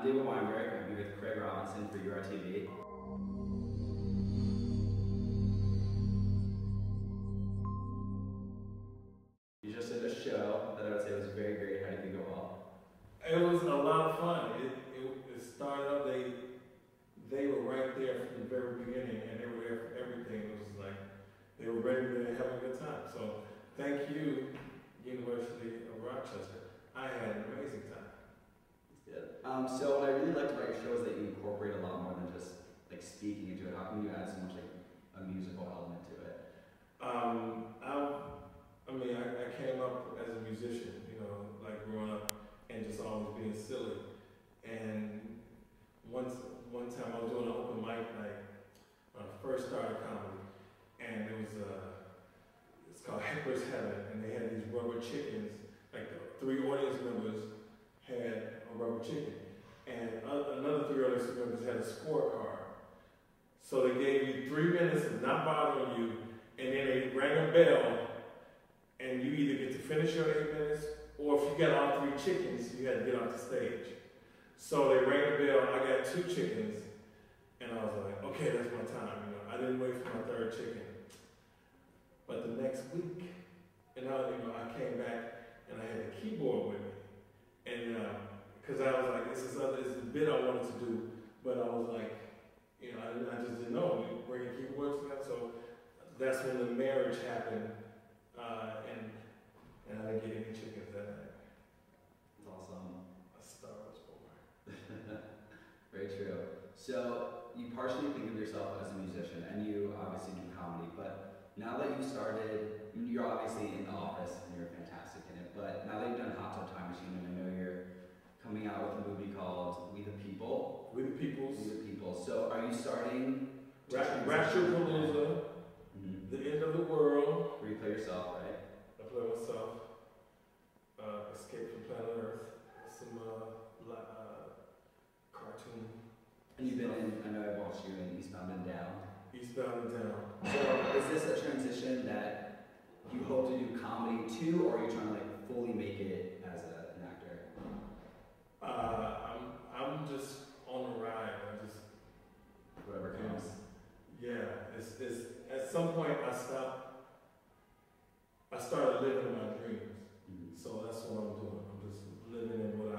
David Weinberg. I'm here with Craig Robinson for URTV. You just did a show that I would say was very great. How did you think it all? It was a lot of fun. It started up, they were right there from the very beginning, and they were there for everything. It was like they were ready to have a good time. So thank you, University of Rochester. I had an amazing time. Good. So what I really liked about your show is that you incorporate a lot more than just like speaking into it. How can you add so much like a musical element to it? I came up as a musician, you know, like growing up and just always being silly. And one time I was doing an open mic night when I first started comedy, and it was it's called Heckler's Heaven, and they had these rubber chickens. Like the 3 audience members had a rubber chicken, and another 3 audience members had a scorecard. So they gave you 3 minutes of not bothering you, and then they rang a bell, and you either get to finish your 8 minutes, or if you got all 3 chickens, you had to get off the stage. So they rang the bell, I got 2 chickens, and I was like, okay, that's my time. You know, I didn't wait for my 3rd chicken. But the next week, and I came back and I had the keyboard with me, and because I was like, this is a bit I wanted to do, but I was like, you know, I just didn't know. We bring a keyboard together, so that's when the marriage happened, and I didn't get any chickens that night. Awesome. A Star Wars boy. Very true. So you partially think of yourself as a musician, and you obviously do comedy, but now that you've started, you're obviously in The Office, and you're fantastic in it, but now that you've done Hot Tub Time Machine, and I know you're coming out with a movie called We the People. We the Peoples. We the People. So are you starting Ratchet-Palooza, The End of the World. Where you play yourself, right? I play myself. Escape from Planet Earth. Some cartoon. And you've been in, I know I watched you in Eastbound and Down. Eastbound and Down. So is this a transition that you hope to do comedy too, or are you trying to like fully make it as an actor? I'm just on the ride. I just whatever comes. Yeah, it's at some point I started living my dreams. So that's what I'm doing. I'm just living in what I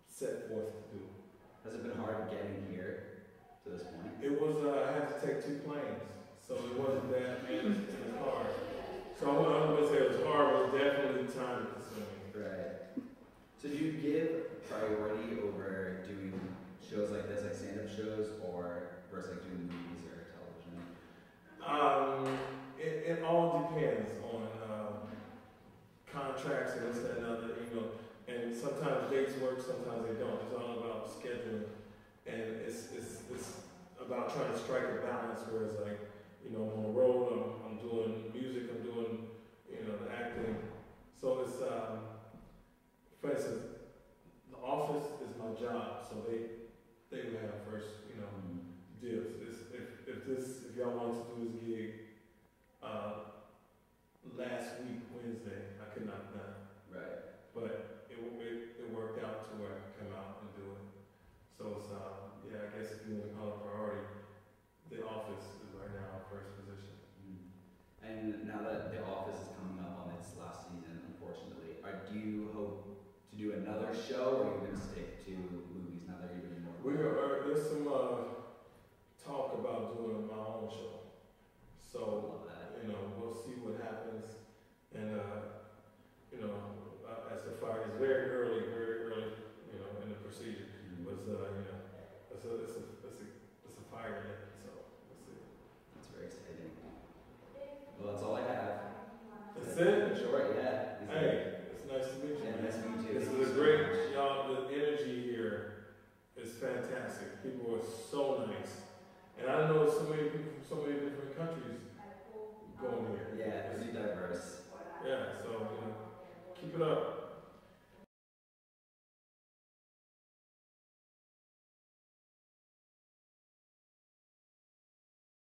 set forth to do. Has it been hard getting here to this point? It was, I had to take 2 planes, so it wasn't that, it was hard. So I wouldn't say it was hard, it was definitely time consuming. Right. So do you give priority over doing shows like this, like stand-up shows, or versus like doing movies or television? It all depends on contracts and this, that, and other, you know. And sometimes dates work, sometimes they don't. It's all about scheduling, and it's about trying to strike a balance where it's like, you know, I'm on the road, I'm doing music, I'm doing, you know, the acting. So it's, for instance, The Office is my job, so they would have first, you know, deals. If y'all want to do this gig, last week, Wednesday, I could not have done. Right. But it worked out to where I could come out and do it. So it's, yeah, I guess if you want to call it priority, The Office is right now our first position. And now that The Office is coming up on its last season, unfortunately, do you hope to do another show, or are you going to stick to movies now that you're doing more? There's some talk about doing my own show. So, you know, we'll see what happens. And, you know, as the fire is very early, you know, in the procedure. But, you know, it's a fire in it, so we'll see. That's very exciting. Well, that's all I have. That's it? Sure, yeah. Hey.